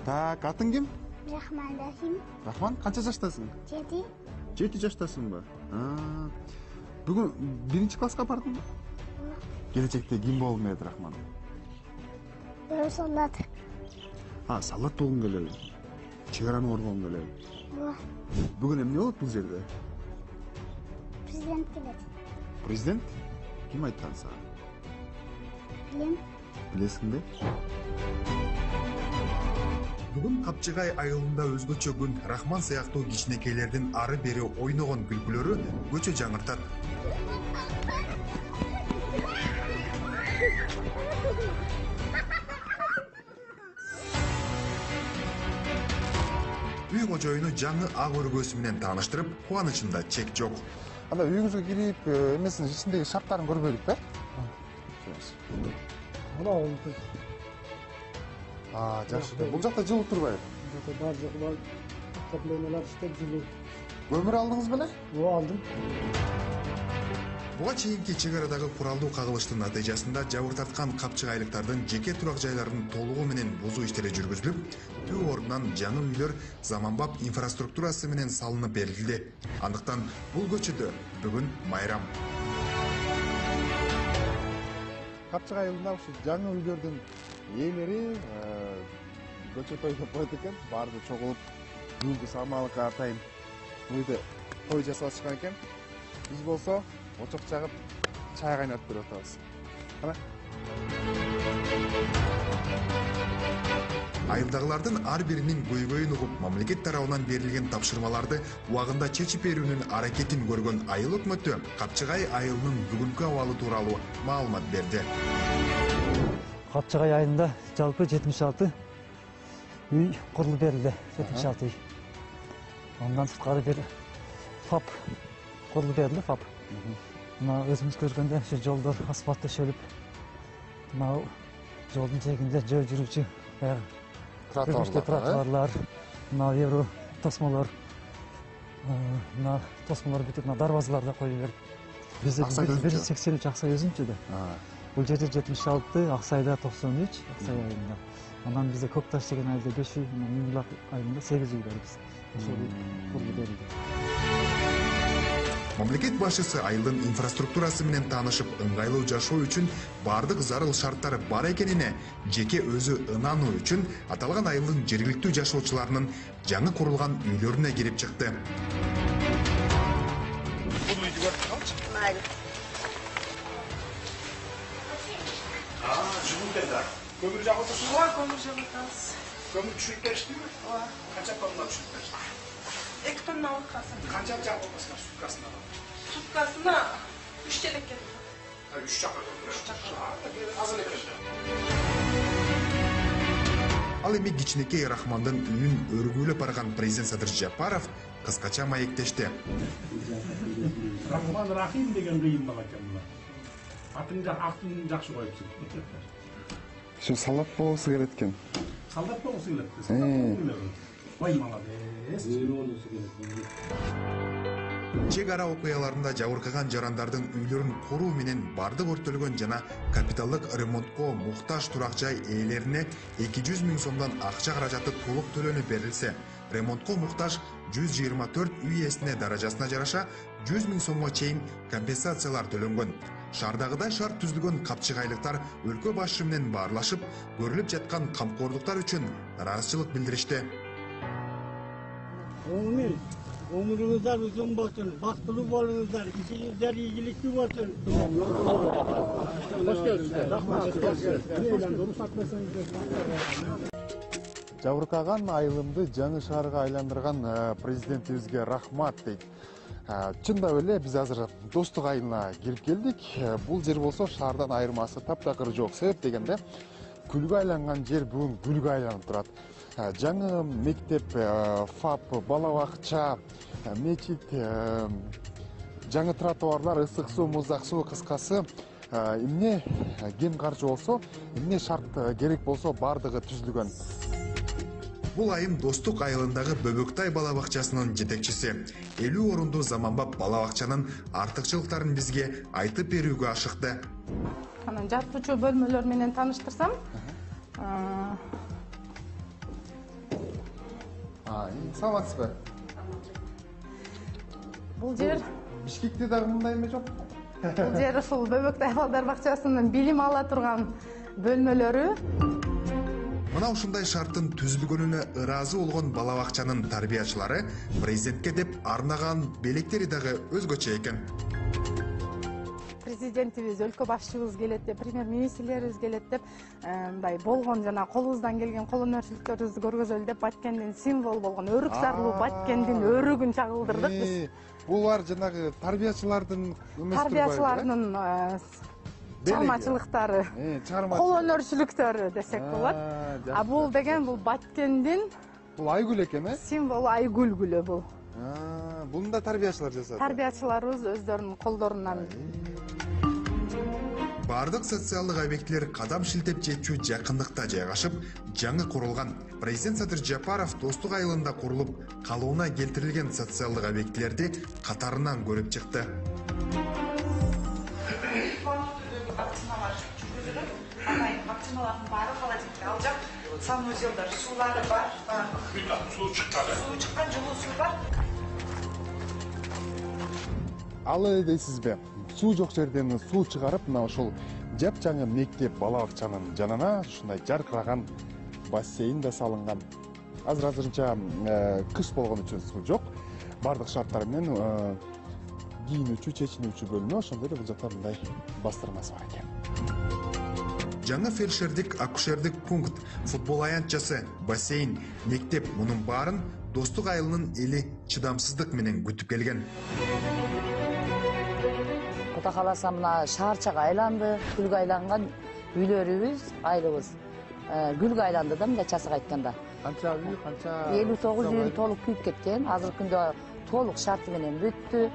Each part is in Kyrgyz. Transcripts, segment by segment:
Так, атың ким? Рахман Рахим. Рахман, канча жаштасың? 7. 7 жаштасыңбы? Бүгүн 1-класска бардыңбы? Келечекте ким болгуң келет, Рахман? Солдат. Солдат болгуң келеби? Чек араны коргогуң келеби? Бүгүн эмне болот бул жерде? Президент келет. Президент? Ким айткан сага? Билем. Билесиңби? Бүгүн Капчыгай айылында өзгөчө күн. Рахман сыяктуу кичинекейлердин ары бери ойногон күлкүлөрү көчө жаңыртат. Үй кожоюну жаңы ак өргөсү менен тааныштырып, кубанычында чек жок. Анда үйүңүзгө кирип, эмесин ичиндеги шарттарын көрбөйлүкпү? Жакшы. Бул жакта жылуу турбайбы? Бар жок, бар. Отоплениялар иштеп жылуу. Көмүр алдыңыз беле? Алдым. Буга чейинки чек арадагы куралдуу кагылыштын натыйжасында жабыр тарткан капчыгайлыктардын жеке турак жайларынын толугу менен бузуу иштери жүргүзүлүп, түп ордунан жаңы үйлөр заманбап инфраструктурасы менен салынып берилди. Андыктан бул көчөдө бүгүн майрам. Капчыгай айылында ушу жаңы үйлөрдүн ээлери көчө той деп коет экен, баарды чогулуп, бүгүнкү самалыкка атайын үйдө той жасап атышкан экен. Биз болсо очок чагып, чай кайнатып берип атабыз. Кана. Айылдагылардын ар биринин көйгөйүн угуп, мамлекет тарабынан берилген тапшырмаларды убагында чечип берүүнүн аракетин көргөн айыл өкмөтү Капчыгай айылынын бүгүнкү абалы тууралуу маалымат берди. Капчыгай айылында жалпы 76 үй курулуп берилди. 76 үй. Ondan сырткары бир ФАП курулуп берилди, ФАП. Мына өзүмүз көргөндө ошо жолдор асфальт төшөлүп, мына жолдун жээгинде жөө жүрүүчү тротуарлар, мына евро тосмолор, мына тосмолор бүтүп, мына дарбазалар да коюп берип. Бизде 183 Аксай өзүнчү да. Бул жерде 76, Аксайда 93, Аксай айылында. Анан бизде Көкташ деген айылда 5 үй, Мыңбулак айылында 8 үй бар биз. Ошол курулуп берилди. Мамлекет башчысы айылдын инфраструктурасы менен таанышып, ыңгайлуу жашоо үчүн бардык зарыл шарттар бар экенине, жеке өзү ынануу үчүн аталган айылдын жергиликтүү жашоочуларынын жаңы курулган үйлөрүнө кирип чыкты. Бул үйдү көрүп калчы? Mayli. Жылуу да. Көмүр жагып отурсузбу? Көмүр жагып атабыз. Көмүр түшүрүп бериштиби? Канча тонна түшүрүп беришти? 2 тонналык касым. Канча жагып отурсуздар суткасына? Суткасына 3 телек кетти. 3 жакка. Аз эле экен. Ал эми кичинекей Рахмандын үйүн өргүлөп барган президент Садыр Жапаров кыскача маектешти. Рахман Рахим деген кыйын бала экен мына. Атын жакшы коюпсуң. Ошо салат болгусу келет экен. Солдат болгусу келет. Ой, молодец. Чек ара окуяларында жабыркаган жарандардын үйлөрүн куруу менен бардык өртөлгөн жана капиталдык ремонтко муктаж турак жай ээлерине 200 000 сомдон акча каражаты толук төлөнүп берилсе, ремонтко муктаж 124 үй ээсине даражасына жараша 100 000 сомго чейин компенсациялар төлөнгөн. Шаардагыдай шарт түзүлгөн капчыгайлыктар өлкө башчы менен баарлашып, көрүлүп жаткан камкордуктар үчүн ыраазычылык билдиришти. Ömrünüzler uzun olsun, baskılı bolunuzlar, işinizler ilgilikli olsun. Hoş geldiniz. Жабыркаган айылымды жаңы шаарга айландырган президентибизге рахмат дейт. Чындап эле биз азыр Достук айылына кирип келдик. Бул жер болсо шаардан айырмасы таптакыр жок. Себеп дегенде күлгө айланган жер бүгүн гүлгө айланып турат. Жаңы мектеп, ФАП, бала бакча, мечит, жаңы тротуарлар, ысык суу, муздак суу, кыскасы эмне кем каржы болсо, эмне шарт керек болсо бардыгы түзүлгөн. Бул айым Достук айылындагы Бөбөктай бала бакчасынын жетекчиси. 50 орундуу заманбап бала бакчанын артыкчылыктарын бизге айтып берүүгө ашыкты. Жаткычуу бөлмөлөр менен тааныштырсам, Саламатсызбы? Бул жер Бишкекте дагы мындай эме жок? бул жер ушул Бөбөктай балдар бакчасынын билим ала турган бөлмөлөрү. Мына ушундай шарттын түзүлгөнүнө ыраазы болгон бала бакчанын тарбиячылары президентке деп арнаган белектери дагы өзгөчө экен. Президентибиз, өлкө башчыбыз келет деп, премьер-министрлерибиз келет деп, мындай болгон жана колубуздан келген кол өнөрчүлүктөрүбүздү көргөзөлү деп Баткендин символ болгон өрүк сарлуу Баткендин өрүгүн чагылдырдык биз. Булар жанагы тарбиячылардын Тарбиячылардын чыгармачылыктары, кол өнөрчүлүктөрү десек болот. А бул деген бул Баткендин Бул айгүл экен, символу айгүл гүлү бул. Буну да тарбиячылар жасады. Тарбиячыларыбыз өздөрүнүн колдорунан. Бардык социалдык объектилер кадам шилтеп жетчү жакындыкта жайгашып, жаңы курулган президент Садыр Жапаров Достук айылында курулуп, калыбына келтирилген социалдык объектилерди катарынан көрүп чыкты. Вакциналар жүргүзүлүп, анан вакциналардын баары холодильникке алжак, санузелдер, суулары бар. Суу чыккан, жылуу суу бар. Ал эле дейсизби? Суу жок жерден суу чыгарып, мына ошол жапжаңы мектеп бала бакчанын жанына ушундай жаркыраган бассейн да салынган. Азыр-азырынча кыш болгон үчүн суу жок. Бардык шарттар менен кийинүүчү, чечинүүчү бөлмө, ошондой эле бул жакта мындай бастырмасы бар экен. Жаңы фельдшердик, акушердик пункт, футбол аянтчасы, бассейн, мектеп мунун баарын Достук айылынын эли чыдамсыздык менен күтүп келген. Кудай кааласа мына шаарчага айланды, гүлгө айланган үйлөрүбүз, айылыбыз гүлгө айланды да мындай часык айтканда. Канча үй, канча 59 үй толук күйүп кеткен. Азыркы күндө толук шарты менен бүттү.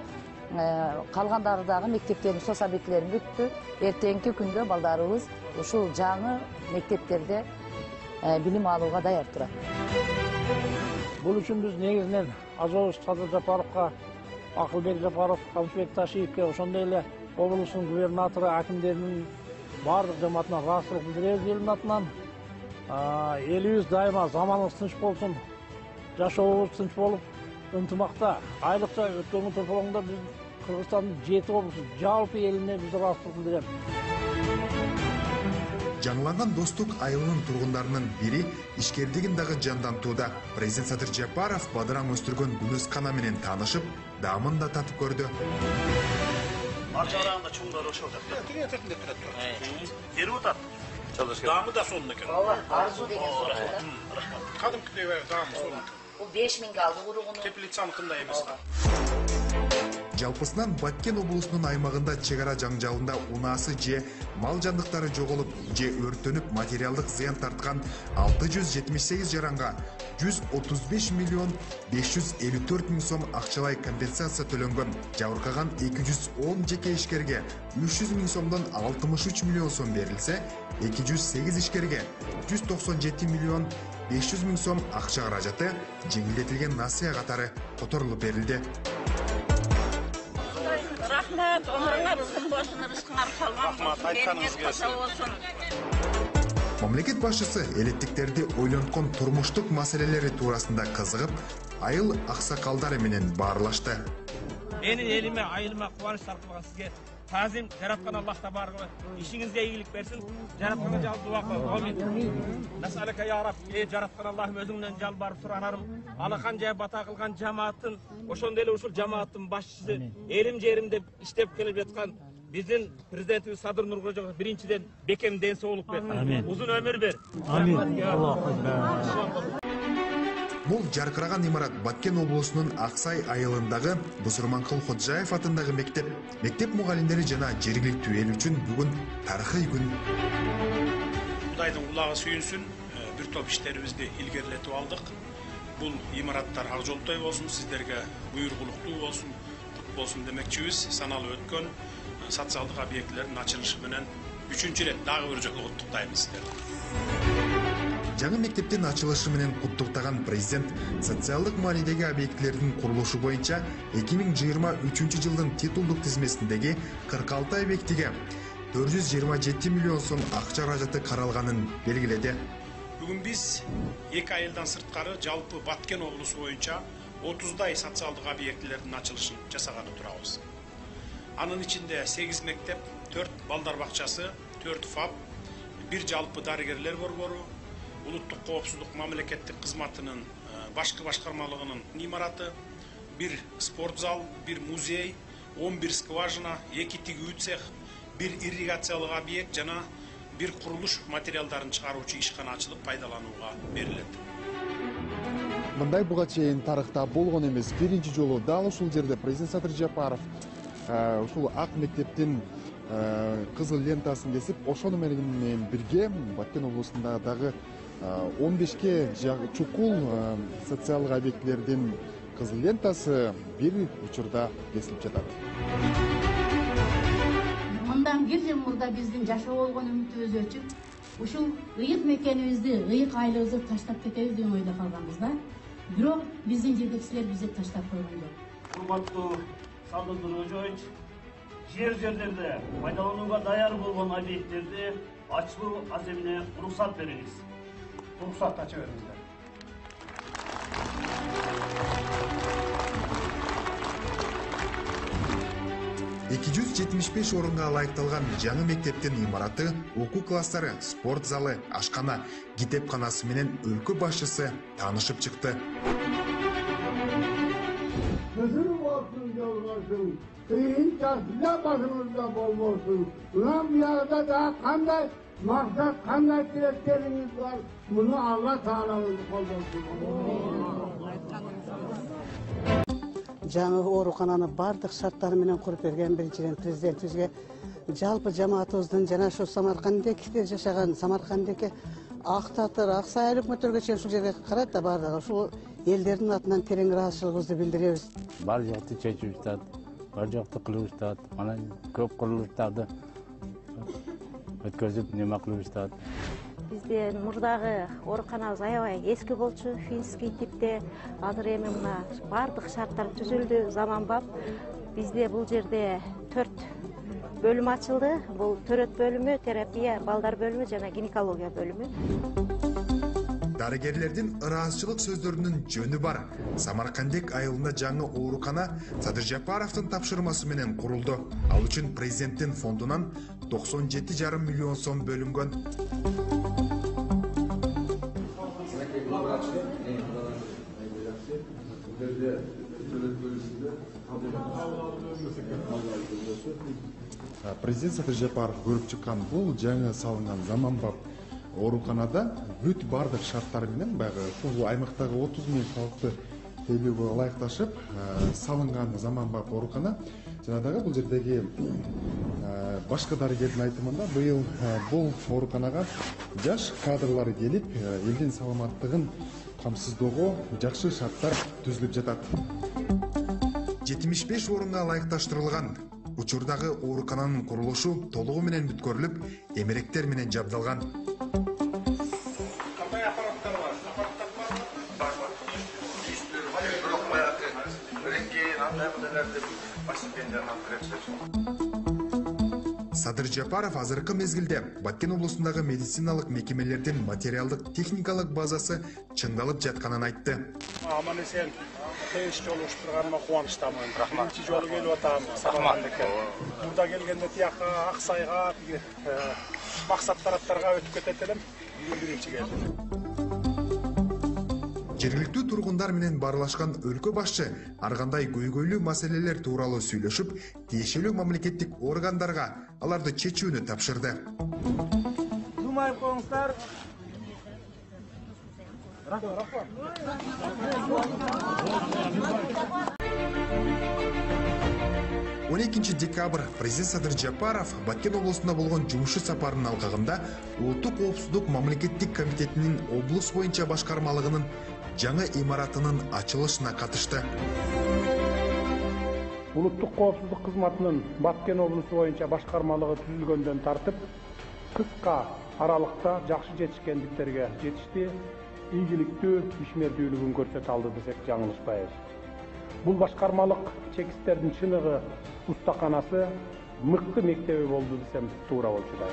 Калгандары дагы мектептердин соц объектилерин бүттү. Эртеңки күндө балдарыбыз ушул жаңы мектептерде билим алууга даяр турат. Бул үчүн биз негизинен Азович Садыр Жапаровго, Акылбек Жапаров, Камшыбек Ташиевке, ошондой эле облустун губернатору, акимдеринин бардык жамаатына ыраазычылык билдиребиз элдин атынан. Элибиз дайыма заманыбыз тынч болсун, жашообуз тынч болуп, ынтымакта, айрыкча өткөн толкоңдо биз Кыргызстандын 7 облусу жалпы элине биз ыраазычылык билдиребиз. Жаңыланган Достук айылынын тургундарынын бири ишкердигин дагы жандантууда. Президент Садыр Жапаров бадыраң өстүргөн Гүнүскана менен таанышып, даамын да татып көрдү. Арча араңда чуңдар ошол жакта. Тиге тетинде турат. Берип атат. Даамы да сонун экен. Арзу деген сурак. Кадимкидей даамы сонун. Бул 5000 алды уругуну. Теплицаныкындай эмес. Жалпысынан Баткен облусунун аймагында чек ара жаңжалында унаасы же мал жандыктары жоголуп, же өрттөнүп материалдык зыян тарткан 678 жаранга 135 миллион 554 миң сом акчалай компенсация төлөнгөн. Жабыркаган 210 жеке ишкерге 300 миң сомдон 63 миллион сом берилсе, 208 ишкерге 197 миллион 500 миң сом акча каражаты жеңилдетилген насыя катары которулуп берилди. Рахмат, өміріңе біздің болсын, рызқыңар қалмақ, берекет қоса болсын. Мамлекет башчысы элеттиктерди ойлонткон турмуштук маселелери туурасында кызыгып, айыл аксакалдары менен баарлашты. Менин элиме, айылыма кубаныч таркалган сизге тазим, жараткан Аллах табарыгы ишиңизге ийгилик берсин. Жаратканга жал дуа кылып, амин. Насалека я Раб, жараткан Аллахым өзүңдөн жалбарып туранарым. Алахан жай бата кылган жамааттын, ошондой эле ушул жамааттын башчысы, элим жерим деп иштеп келип жаткан биздин президентибиз Садыр Нуркожоевго биринчиден бекем ден соолук бер. Узун өмүр бер. Амин. Бул жаркыраган имарат Баткен облусунун Аксай айылындагы Бусурманкул Ходжаев атындагы мектеп. Мектеп мугалимдери жана жергиликтүү эл үчүн бүгүн тарыхый күн. Кудайдын кулагы сүйүнсүн, бир топ иштерибизди илгерилетип алдык. Бул имараттар ак жолтой болсун, сиздерге буйругулуктуу болсун, кут болсун демекчибиз. Саналып өткөн социалдык объектилердин ачылышы менен 3-чү рет дагы бир жолу куттуктайбыз сиздерди. Жаңы мектептин ачылышы менен куттуктаган президент социалдык маанидеги объектилердин курулушу боюнча 2023 жылдын титулдук тизмесиндеги 46 объектиге 427 миллион сом акча каражаты каралганын белгиледи. Бүгін біз 2 айылдан сырткары жалпы Баткен облысы боюнча 30дай социалдык объектилердин ачылышын жасаганы турабыз. Анын ичинде 8 мектеп, 4 балдар бакчасы, 4 ФАП, 1 жалпы дарыгерлер борбору, улуттук коопсуздук мамлекеттик кызматынын башкы башкармалыгынын имараты, 1 спорт зал, 1 музей, 11 скважина, 2 тигүү цех, 1 ирригациялык объект жана 1 курулуш материалдарын чыгаруучу ишкана ачылып пайдаланууга берилет. Мындай буга чейин тарыхта болгон эмес. Биринчи жолу дал ушул жерде президент Садыр Жапаров ушул ак мектептин кызыл лентасын кесип, ошону менен бирге Баткен облусунда дагы 15ке чукул социалдык объектилердин кызыл лентасы бир учурда кесилип жатат. Мындан бир жыл мурда биздин жашоо болгон үмүтүбүз өчүп, ушул ыйык мекенибизди, ыйык айлыбызды таштап кетебиз деп ойдо калганбыз да. Бирок биздин жетекчилер бизди таштап койгон жок. Урматтуу Сандыр Өжөйч, жерлерде пайдаланууга даяр болгон объекттерди ачуу аземине уруксат бериңиз. Уруксат ача бериңиздер. 275 орынга ылайыкталган жаңы мектептин имараты, окуу класстары, спорт залы, ашкана, китепканасы менен өлкө башчысы таанышып чыкты. Kızım olsun yollasın, kıyın çarşıda başımızda bol olsun. Ulan bir arada daha kanday, maksat kanday dilekleriniz var. Bunu Allah Teala'nın bol olsun. Жаңы оорукананы бардык шарттары менен куруп берген биринчиден президентибизге, жалпы жамаатыбыздын жана ошо Самаркандекте жашаган Самаркандеке Актатыр, Аксай өкмөттөргө чейин ушул жерге карайт да бардыгы ушул элдердин атынан терең ыраазычылыгыбызды билдиребиз. Бар жокты чечип жатат, бар жокты кылып жатат, мына көп курулуштарды өткөзүп неме кылып жатат. Бізде мурдагы ооруканабыз аябай эски болчу, финский типте. Азыр эми мына бардык шарттар түзүлдү, заманбап. Бизде бул жерде 4 бөлүм ачылды. Бул төрөт бөлүмү, терапия, балдар бөлүмү жана гинекология бөлүмү. Дарыгерлердин ыраазычылык сөздөрүнүн жөнү бар. Самаркандек айылында жаңы оорукана Садыр Жапаровдун тапшырмасы менен курулду. Ал үчүн президенттин фондунан 97,5 миллион сом бөлүнгөн. Президент Садыр Жапаров көрүп чыккан бул жаңы салынган заманбап ооруканада бүт бардык шарттар менен баягы ушул аймактагы 30 000 халыкты тейлөөгө ылайыкташып салынган заманбап оорукана. Жана дагы бул жердеги башкы дарыгердин айтымында быйыл бул ооруканага жаш кадрлар келип, элдин саламаттыгын камсыздоого жакшы шарттар түзүлүп жатат. 75 орунга ылайыкташтырылган учурдагы оорукананын курулушу толугу менен бүткөрүлүп, эмеректер менен жабдалган. Садыр Жапаров азыркы мезгилде Баткен облусундагы медициналык мекемелердин материалдык техникалык базасы чыңдалып жатканын айтты. Аман эсен кыйынч жолу уштурганыма кубанычтамын. Биринчи жолу келип атам Самаркандеке. Мурда келгенде тияка Аксайга, максат тараптарга өтүп кетет элем. Биринчи келдим. Жергиликтүү тургундар менен барлашкан өлкө башчы ар кандай көйгөйлүү маселелер тууралуу сүйлөшүп, тиешелүү мамлекеттик органдарга аларды чечүүнү тапшырды. Жумайып коюңуздар. 12 декабрь президент Садыр Жапаров Баткен облусунда болгон жумушу сапарынын алкагында Улуттук коопсуздук мамлекеттик комитетинин облус боюнча башкармалыгынын жаңы имаратынын ачылышына катышты. Улуттук коопсуздук кызматынын Баткен облусу боюнча башкармалыгы түзүлгөндөн тартып, кыска аралыкта жакшы жетишкендиктерге жетишти, ийгиликтүү ишмердүүлүгүн көрсөтө алды десек жаңылышпайбыз. Бул башкармалык чекистердин чыныгы устаканасы, мыкты мектеби болду десем туура болчу да.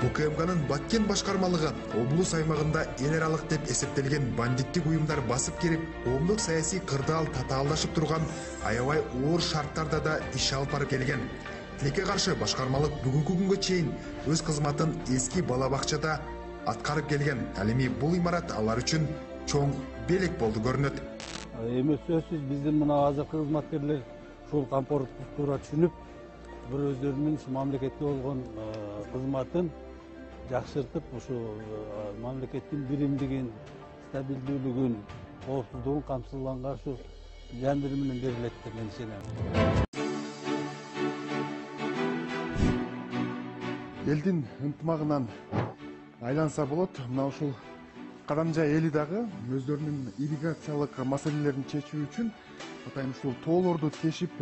УКМКнын Баткен башкармалыгы облус аймагында эл аралык деп эсептелген бандиттик уюмдар басып кирип, коомдук саясий кырдаал татаалдашып турган аябай оор шарттарда да иш алып барып келген. Тилекке каршы башкармалык бүгүнкү күнгө чейин өз кызматын эски бала бакчада аткарып келген. Ал эми бул имарат алар үчүн чоң белек болду көрүнөт. Эми сөзсүз биздин мына азыркы кызматкерлер ушул камкорлукту туура түшүнүп, bir özlerinin şu memlekette olan kızmatın жақсыртып, şu memleketin birimligin, stabilliğin, қауіпсіздігін камсыздалганга şu жандыры менен берилет деп мен сенем. Элдин ынтымагынан айланса болот. Мына ушул Кадамжай эли дагы өздөрүнүн ирригациялык маселелерин чечүү үчүн атайын ушул тоолорду тешип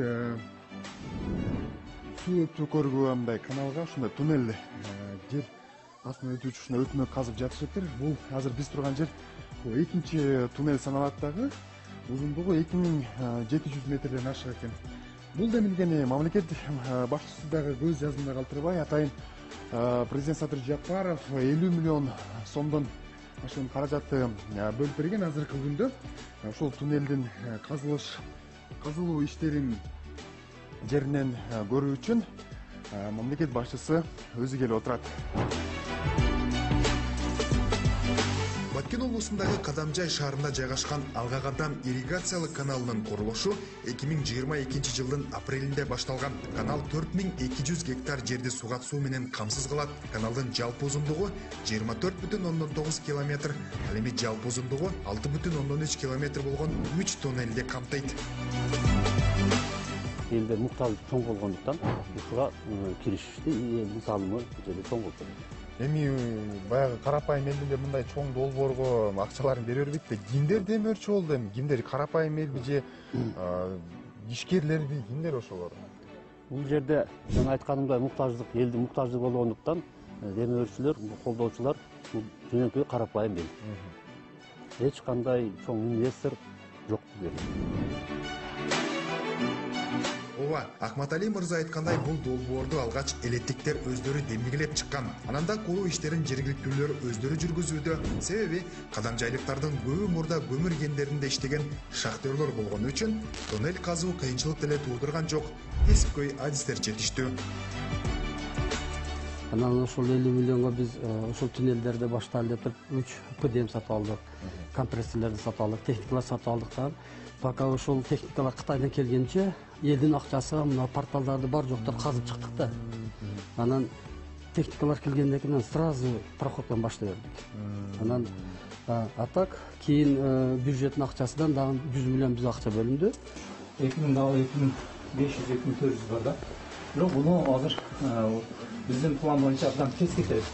суу өткөрүүгө мындай каналга ушундай туннель жер астынан өтүүчү ушундай өтмө казып жатышыптыр. Бул азыр биз турган жер экинчи туннель саналат дагы. Узундугу 2700 метрден ашык экен. Бул демилгени мамлекет башчысы дагы көз жазында калтырбай, атайын президент Садыр Жапаров 50 миллион сомдон ашуун каражатты бөлүп берген. Азыркы күндө ушул туннелдин казылуу иштерин жеринен көрүү үчүн мамлекет башчысы өзү келип отурат. Баткен облусундагы Кадамжай шаарында жайгашкан Алга Кадам ирригациялык каналынын курулушу 2022 жылдын апрелинде башталган. Канал 4200 гектар жерди сугат-суу менен камсыз кылат. Каналдын жалпы узундугу 24,9 километр, ал эми жалпы узундугу 6,3 километр болгон 3 туннелди камтыйт. Элде муктаждык чоң болгондуктан ушуга киришишти, элдин салымы жерде чоң болду. Эми баягы карапайым элдер мындай чоң долбоорго акчаларын бере бербейт да, кимдер демөөрчү болду? Эми кимдер, карапайым элби же ишкерлерби, кимдер ошолор? Бул жерде жана айтканымдай муктаждык, элдин муктаждыгы болгондуктан демөөрчүлөр, колдоочулар жөнөкөй карапайым эл. Эч кандай чоң инвестор жок бул жерде. Ооба, Ахматали мырза айткандай, бул долбоорду алгач элеттиктер өздөрү демилгелеп чыккан. Ананда куруу иштерин жергиликтүүлөр өздөрү жүргүзүүдө. Себеби кадамжайлыктардын көбү мурда көмүр кендеринде иштеген шахтерлор болгон үчүн туннель казуу кыйынчылык деле туудурган жок. Кесипкөй адистер жетиштүү. Анан ошол 50 миллионго биз ошол туннелдерди баштайлы деп 3 ПДМ сатып алдык, компрессорлорду сатып алдык, техникалар сатып алдык да. Пока ошол техникалар Кытайдан келгенче элдин акчасы мына порталдарды бар жоктор казып чыктык да. Анан техникалар келгенден кийин сразу проходтон баштай бердик. Анан атак кийин бюджеттин акчасынан дагы 100 миллион биз акча бөлүндү. 2500-2400 бар да. Бирок муну азыр биздин план боюнча абдан тез кетет.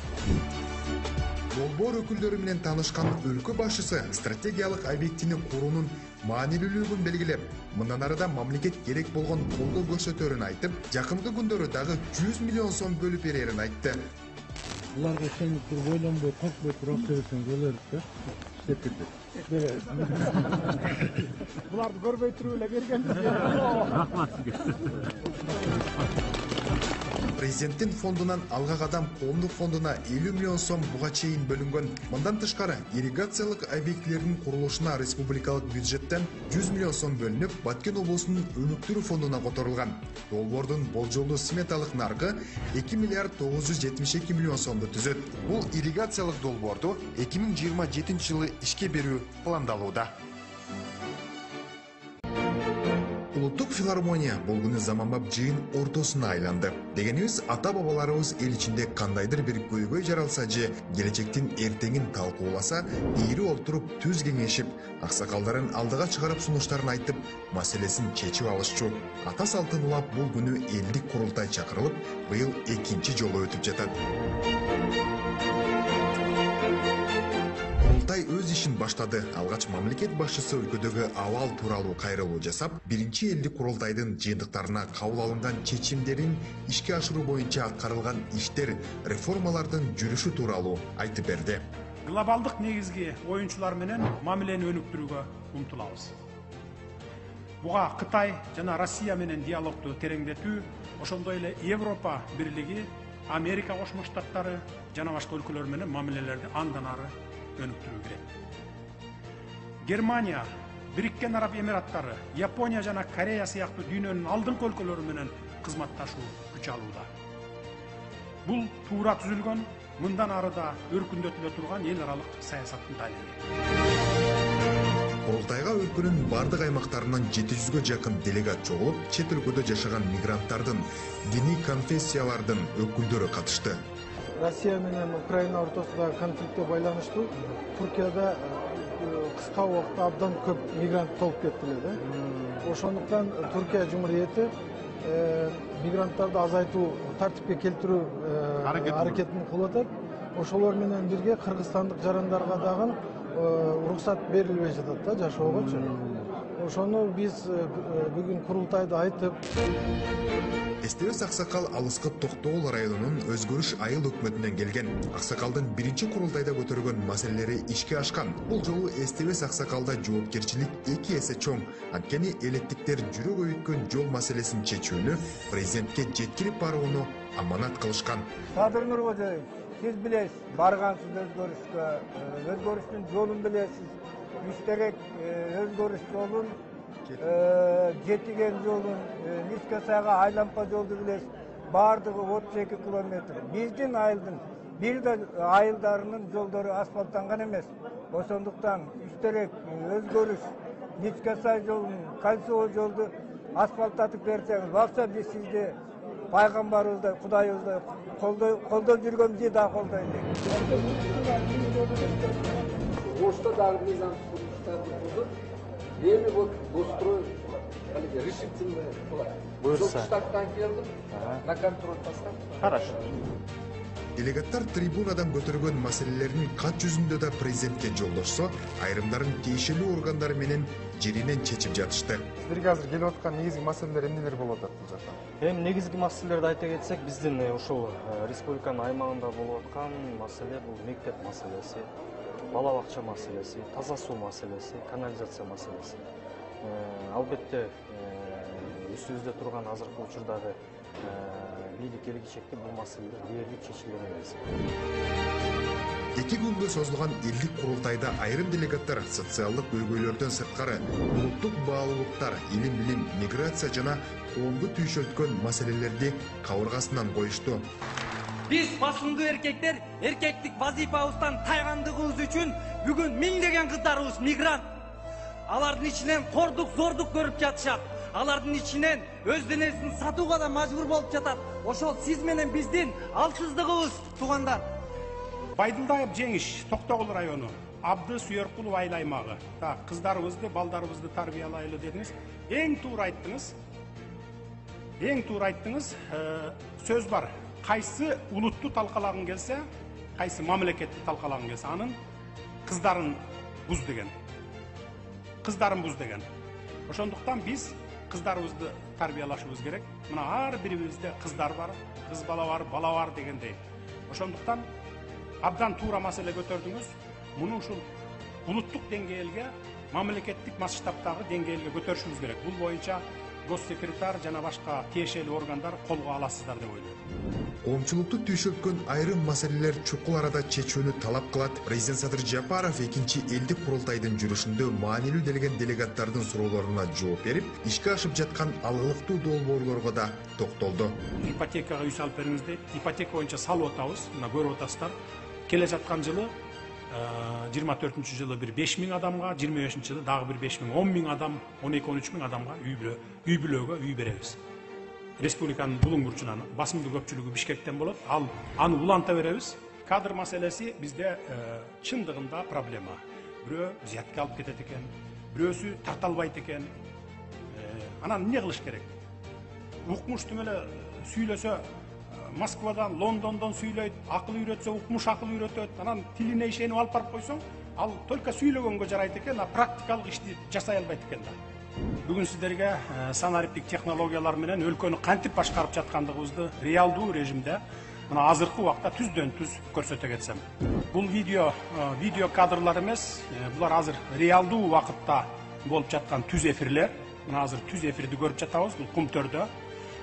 Долбоор өкүлдөрү менен таанышкан өлкө башчысы стратегиялык объектини куруунун маанилүүлүгүн белгилеп, мындан арыда мамлекет керек болгон колдоо көрсөтөрүн айтып, жакынкы күндөрү дагы 100 миллион сом бөлүп берерин айтты. Буларга ишенип туруп ойлонбой, коркпой туруп берсең болот да. Иштеп кетет. Буларды көрбөй туруп эле бергенбиз. Рахмат сизге. Президенттин фондунан Алга Кадам коомдук фондуна 50 миллион сом буга чейин бөлүнгөн. Мындан тышкары ирригациялык объектилердин курулушуна республикалык бюджеттен 100 миллион сом бөлүнүп, Баткен облусунун өнүктүрүү фондуна которулган. Долбоордун болжолдуу сметалык наркы 2 миллиард 972 миллион сомду түзөт. Бул ирригациялык долбоорду 2027 жылы ишке берүү пландалууда. Улуттук филармония бул күнү заманбап жыйын ортосуна айланды. Дегенибиз, ата-бабаларыбыз эл ичинде кандайдыр бир көйгөй жаралса же келечектин эртеңин талкууласа, ийри олтуруп түз кеңешип, аксакалдарын алдыга чыгарып сунуштарын айтып, маселесин чечип алышчу. Ата салтын улап бул күнү элдик курултай чакырылып, быйыл 2-чи жолу өтүп жатат. Курултай өз ишин баштады. Алгач мамлекет башчысы өлкөдөгү абал тууралуу кайрылуу жасап, биринчи элдик курултайдын жыйынтыктарына кабыл алынган чечимдерин ишке ашыруу боюнча аткарылган иштер, реформалардын жүрүшү тууралуу айтып берди. Глобалдык негизги оюнчулар менен мамилени өнүктүрүүгө умтулабыз. Буга Кытай жана Россия менен диалогду тереңдетүү, ошондой эле Европа бирлиги, Amerika Кошмо Штаттары жана башка өлкөлөр менен мамилелерди андан ары өнүктүрүү керек. Германия, Бириккен Араб Эмираттары, Япония жана Корея сыяктуу дүйнөнүн алдыңкы өлкөлөрү менен кызматташуу күч алууда. Бул туура түзүлгөн, мындан ары да өркүндөтүлө турган эл аралык саясаттын далили. Курултайга өлкөнүн бардык аймактарынан 700гө жакын делегат чогулуп, чет өлкөдө жашаган мигранттардын, диний конфессиялардын өкүлдөрү катышты. Россия менен Украина ортосундагы конфликтке байланыштуу Туркияда кыска убакытта абдан көп мигрант толуп кетти эле да. Ошондуктан Туркия Жумурияти мигранттарды азайтуу, тартипке келтирүү аракетин кылып атат. Ошолор менен бирге кыргызстандык жарандарга дагы уруксат берилбей жатат да жашоогочу. Ошону биз бүгүн курултайда айтып, Эстебес Аксакал алыскы Токтогул районунун Өзгөрүш айыл өкмөтүнөн келген. Аксакалдын биринчи курултайда көтөргөн маселелери ишке ашкан. Бул жолу Эстебес Аксакалда жоопкерчилик 2 эсе чоң. Анткени элеттиктер жүрөк өйткөн жол маселесин чечүүнү президентке жеткирип барууну аманат кылышкан. Садыр Нуркожоевич, сиз билесиз, баргансыз өзгөрүшкө, өзгөрүштүн жолун билесиз. Үчтерек өзгөрүш жолун, жетиген жолун, Нискасайга айланпа жолду билесиз. Бардыгы 32 километр. Биздин айылдын бир да айылдарынын жолдору асфальттанган эмес. Ошондуктан үчтерек өзгөрүш, Нискасай жолун, Кальцово жолду асфальттатып берсеңиз, бакса биз сизди пайгамбарыбыздай, Кудайыбыздай колдоп жүргөнбүздү да колдойт. Ошто дагы мыйзам курулуштарды курдук. Эми вот дострой решительно буюрса. Штаттан келдим. На контроль поставь. Хорошо. Делегаттар трибунадан көтөргөн маселелерин кат жүзүндө да президентке жолдошсо, айрымдарын тиешелүү органдар менен жеринен чечип жатышты. Сиздерге азыр келип аткан негизги маселелер эмнелер болуп атат бул жакта? Эми негизги маселелерди айта кетсек, биздин ушул республиканын аймагында болуп аткан маселе бул мектеп маселеси, бала бакча маселеси, таза суу маселеси, канализация маселеси. Албетте үстүбүздө турган азыркы учурдагы бийлик келечекте бул маселелер дээрлик чечилген эмес. 2 күнгө созулган элдик курултайда айрым делегаттар социалдык көйгөйлөрдөн сырткары улуттук баалуулуктар, илим билим, миграция жана коомду түйшөлткөн маселелерди кабыргасынан коюшту. Биз басымдуу эркектер эркектик вазифабыздан тайгандыгыбыз үчүн бүгүн миңдеген кыздарыбыз мигрант. Алардын ичинен кордук, зордук көрүп жатышат. Алардын ичинен өз денесин сатууга да мажбур болуп жатат. Ошол сиз менен биздин алсыздыгыбыз, туугандар. Байдылдаев Жеңиш, Токтогул району, Абды Сүйөркулов айыл аймагы. Кыздарыбызды, балдарыбызды тарбиялайлы дедиңиз. Эң туура айттыңыз. Сөз бар. Кайсы улутту талкалагың келсе, кайсы мамлекетти талкалагың келсе, анын кыздарын буз деген. Ошондуктан биз кыздарыбызды тарбиялашыбыз керек. Мына ар бирибизде кыздар бар, кыз бала бар дегендей. Ошондуктан абдан туура маселе көтөрдүңүз. Муну ушул улуттук деңгээлге, мамлекеттик масштабтагы деңгээлге көтөрүшүбүз керек. Бул боюнча госсекретар жана башка тиешелүү органдар колго аласыздар деп ойлойм. Коомчулукту түйшөлткөн айрым маселелер чукул арада чечүүнү талап кылат. Президент Садыр Жапаров экинчи элдик курултайдын жүрүшүндө маанилүү делеген делегаттардын суроолоруна жооп берип, ишке ашып жаткан алгылыктуу долбоорлорго да токтолду. Ипотекага үй салып бериңиз дейт. Ипотека боюнча салып атабыз, мына көрүп атасыздар. Келе жаткан жылы 24-cü жылы bir 5000 адамга, 25-ci жылы дагы bir 5000, 10.000 адам, 12-13.000 адамга үй бүлөгө үй беребиз. Республиканын булуң бурчунан басымдуу көпчүлүгү Бишкектен болот. Аны уланта беребиз. Кадр маселеси бизде чындыгында проблема. Бирөө зиятка алып кетет экен, бирөөсү тарта албайт экен. Анан эмне кылыш керек? Укмуштуу эле сүйлөсө Москвадан, Лондондон сүйлөйт, акыл үйрөтсө, укмуш акыл үйрөтөт. Анан тилине ишенип алып барып койсоң, ал только сүйлөгөнгө жарайт экен, а практикалык ишти жасай албайт экен да. Бүгүн сиздерге санариптик технологиялар менен өлкөнү кантип башкарып жаткандыгыбызды реалдуу режимде мына азыркы убакта түздөн түз көрсөтө кетсем. Бул видео кадрлар эмес, булар азыр реалдуу убакытта болуп жаткан түз эфирлер. Мына азыр түз эфирди көрүп жатабыз, бул Кумтөрдө.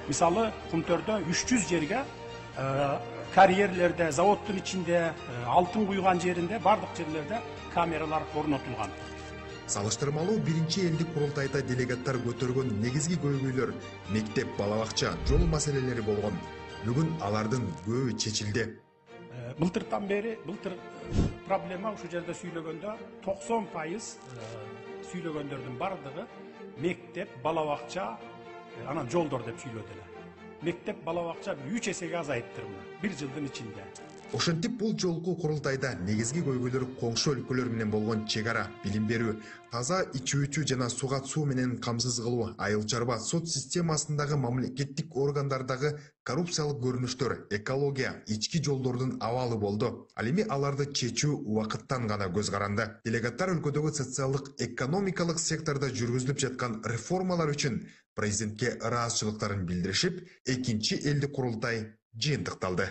Мисалы, Кумтөрдө 300 жерге карьерлерде, заводтун ичинде, алтын куйган жеринде, бардык жерлерде камералар орнотулган. Салыштырмалуу биринчи элдик курултайда делегаттар көтөргөн негизги көйгөйлөр мектеп, балабакча, жол маселелери болгон. Бүгүн алардын көбү чечилди. Былтыртан бери, былтыр проблема ушул жерде сүйлөгөндө 90% сүйлөгөндөрдүн бардыгы мектеп, балабакча, анан жолдор деп сүйлөдүлөр. Мектеп, балабакча 3 эсеге азайыптыр бир жылдын ичинде. Ошентип бул жолку курултайда негизги көйгөйлөр коңшу өлкөлөр менен болгон чек ара, билим берүү, таза ичүүчү жана сугат суу менен камсыз кылуу, айыл чарба сот системасындагы мамлекеттик органдардагы коррупциялык көрүнүштөр, экология, ички жолдордун абалы болду. Ал эми аларды чечүү убакыттан гана көз каранды. Делегаттар өлкөдөгү социалдык, экономикалык сектордо жүргүзүлүп жаткан реформалар үчүн президентке ыраазычылыктарын билдиришип, экинчи элдик курултай жыйынтыкталды.